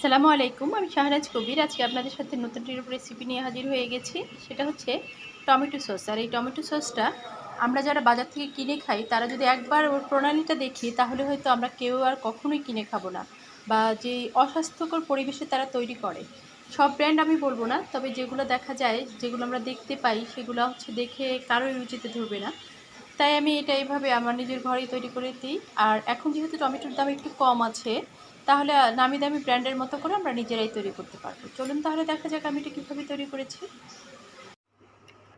আসসালামু আলাইকুম। আমি শাহনাজ কবির। আজকে আপনাদের সাথে নতুন রেসিপি নিয়ে হাজির হয়ে গেছি। সেটা হচ্ছে টমেটো সস। আর এই টমেটো সসটা আমরা যারা বাজার থেকে কিনে খাই তারা যদি একবার ওর প্রণালীটা দেখি তাহলে হয়তো আমরা কেউ আর কখনোই কিনে খাবো না, বা যে অস্বাস্থ্যকর পরিবেশে তারা তৈরি করে। সব ব্র্যান্ড আমি বলবো না, তবে যেগুলো দেখা যায়, যেগুলো আমরা দেখতে পাই, সেগুলো হচ্ছে দেখে কারোই রুচিতে ধরবে না। তাই আমি এটা এইভাবে আমার নিজের ঘরেই তৈরি করে দিই। আর এখন যেহেতু টমেটোর দাম একটু কম আছে, তাহলে নামি দামি ব্র্যান্ডের মতো করে আমরা নিজেরাই তৈরি করতে পারবো। চলুন তাহলে দেখা যাক আমি এটা কীভাবে তৈরি করেছি।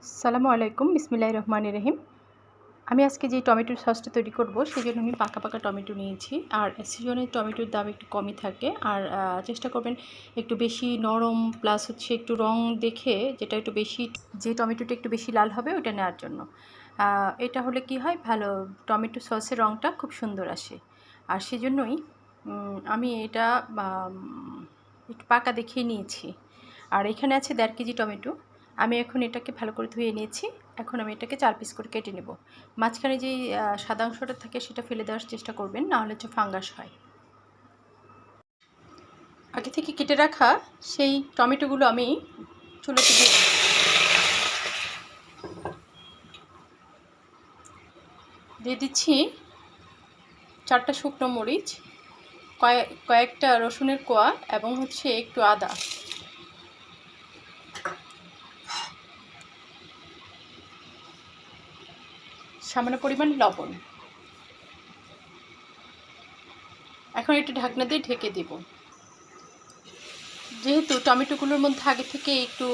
আসসালামু আলাইকুম, বিসমিল্লাহির রহমানির রহিম। আমি আজকে যে টমেটোর সসটা তৈরি করব সেই জন্য আমি পাকা পাকা টমেটো নিয়েছি। আর সিজনের টমেটোর দাম একটু কমই থাকে। আর চেষ্টা করবেন একটু বেশি নরম, প্লাস হচ্ছে একটু রং দেখে, যেটা একটু বেশি, যে টমেটোটা একটু বেশি লাল হবে ওটা নেওয়ার জন্য। এটা হলে কি হয়, ভালো টমেটো সসের রঙটা খুব সুন্দর আসে। আর সেজন্যই আমি এটা একটু পাকা দেখিয়ে নিয়েছি। আর এখানে আছে 1.5 কেজি টমেটো। আমি এখন এটাকে ভালো করে ধুয়ে নিয়েছি। এখন আমি এটাকে 4 পিস করে কেটে নেব। মাঝখানে যেই সাদা অংশটা থাকে সেটা ফেলে দেওয়ার চেষ্টা করবেন, না হলে হচ্ছে ফাঙ্গাস হয়। আগে থেকে কেটে রাখা সেই টমেটোগুলো আমি চুলাতে দিয়ে দিচ্ছি 4টা শুকনো মরিচ, কয়েকটা রসুনের কোয়া এবং হচ্ছে একটু আদা। সামান্য পরিমাণ লবণ। এখন একটু ঢাকনা দিয়ে ঢেকে দেব। যেহেতু টমেটোগুলোর মধ্যে আগে থেকে একটু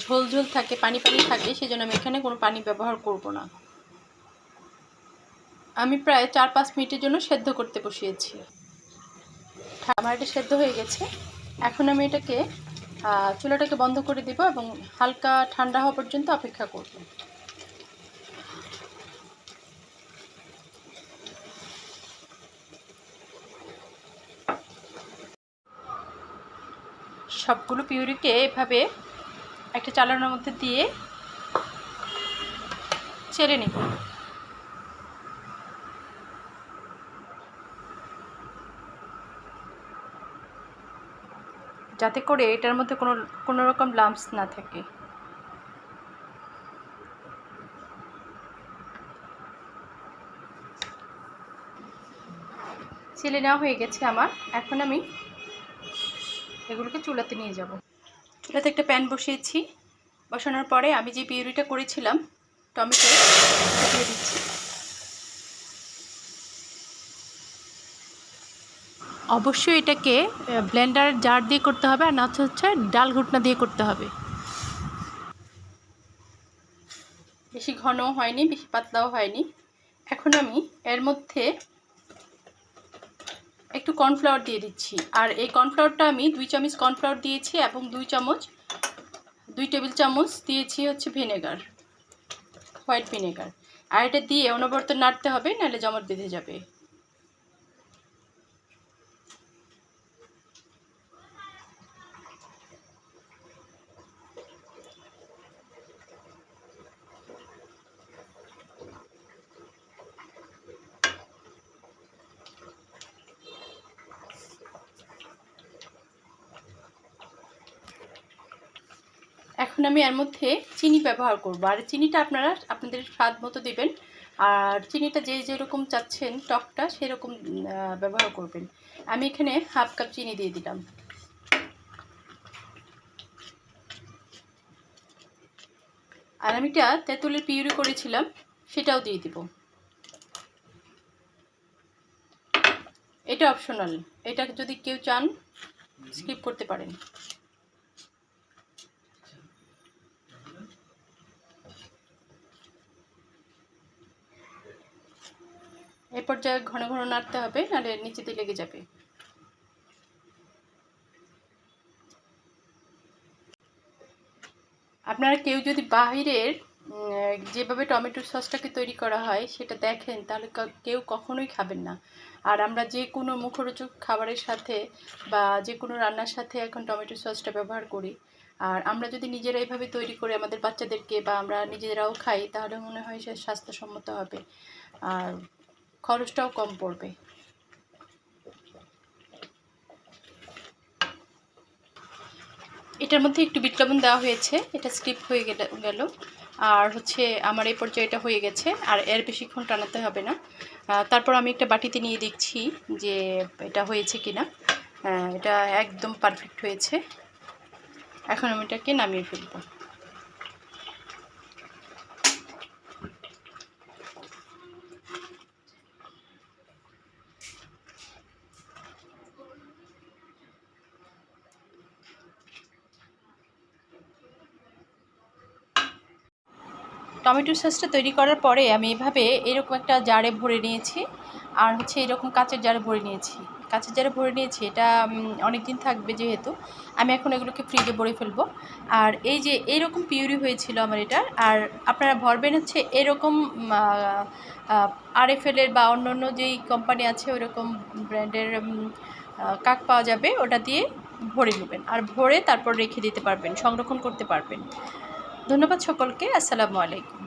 ঝোল ঝোল থাকে, পানি পানি থাকে, সেজন্য আমি এখানে কোনো পানি ব্যবহার করব না। আমি প্রায় 4-5 মিনিটের জন্য সেদ্ধ করতে বসিয়েছি। আমার এটা সেদ্ধ হয়ে গেছে। এখন আমি এটাকে চুলাটাকে বন্ধ করে দেব এবং হালকা ঠান্ডা হওয়া পর্যন্ত অপেক্ষা করব। সবগুলো পিউরিকে এভাবে একটা চালানোর মধ্যে দিয়ে ছেড়ে নিব। যাতে করে এটার মধ্যে কোনো রকম লাম্পস না থাকে। ছেলে নেওয়া হয়ে গেছে আমার। এখন আমি এগুলোকে চুলাতে নিয়ে যাব। চুলাতে একটা প্যান বসিয়েছি। বসানোর পরে আমি যে পিউরিটা করেছিলাম টমেটো দিয়ে দিচ্ছি। অবশ্যই এটাকে ব্লেন্ডার জার দিয়ে করতে হবে, আর না হচ্ছে ডাল ঘুটনা দিয়ে করতে হবে। বেশি ঘনও হয়নি, বেশি পাতলাও হয়নি। এখন আমি এর মধ্যে একটু কর্নফ্লাওয়ার দিয়ে দিচ্ছি। আর এই কর্নফ্লাওয়ারটা আমি 2 চামচ কর্নফ্লাওয়ার দিয়েছি এবং 2 টেবিল চামচ দিয়েছি হচ্ছে ভিনেগার, হোয়াইট ভিনেগার। আর এটা দিয়ে অনবরত নাড়তে হবে, নাহলে জমাট বেঁধে যাবে। এখন আমি এর মধ্যে চিনি ব্যবহার করব। আর চিনিটা আপনারা আপনাদের স্বাদ মতো দেবেন। আর চিনিটা যে যেরকম চাচ্ছেন টকটা, সেরকম ব্যবহার করবেন। আমি এখানে 1/2 কাপ চিনি দিয়ে দিলাম। আর আমি তেঁতুলের পিউরি করেছিলাম, সেটাও দিয়ে দিব। এটা অপশনাল, এটা যদি কেউ চান স্কিপ করতে পারেন। এই পর্যায়ে ঘন ঘন নাড়তে হবে, নাহলে নিচেতে লেগে যাবে। আপনারা কেউ যদি বাহিরের যেভাবে টমেটো সসটাকে তৈরি করা হয় সেটা দেখেন, তাহলে কেউ কখনোই খাবেন না। আর আমরা যে কোনো মুখরোচক খাবারের সাথে বা যে কোনো রান্নার সাথে এখন টমেটো সসটা ব্যবহার করি। আর আমরা যদি নিজেরা এইভাবে তৈরি করে আমাদের বাচ্চাদেরকে বা আমরা নিজেরাও খাই, তাহলে মনে হয় সে স্বাস্থ্যসম্মত হবে আর খরচটাও কম পড়বে। এটার মধ্যে একটু বিট লবণ দেওয়া হয়েছে, এটা স্কিপ হয়ে গেল। আর হচ্ছে আমার এই পর্যায়ে এটা হয়ে গেছে, আর এর বেশিক্ষণ টানাতে হবে না। তারপর আমি একটা বাটিতে নিয়ে দেখছি যে এটা হয়েছে কিনা। এটা একদম পারফেক্ট হয়েছে। এখন আমি এটাকে নামিয়ে ফেলবো। টমেটো সসটা তৈরি করার পরে আমি এভাবে এরকম একটা জারে ভরে নিয়েছি, আর হচ্ছে এরকম কাঁচের জারে ভরে নিয়েছি। কাঁচের জারে ভরে নিয়েছি, এটা অনেক দিন থাকবে যেহেতু। আমি এখন এগুলোকে ফ্রিজে ভরে ফেলবো। আর এই যে এরকম পিউরি হয়েছিল আমার এটা। আর আপনারা ভরবেন হচ্ছে এরকম আরএফএলের বা অন্য অন্য যেই কোম্পানি আছে ওইরকম ব্র্যান্ডের কাক পাওয়া যাবে, ওটা দিয়ে ভরে নেবেন। আর ভরে তারপর রেখে দিতে পারবেন, সংরক্ষণ করতে পারবেন। ধন্যবাদ সকলকে। আসসালামু আলাইকুম।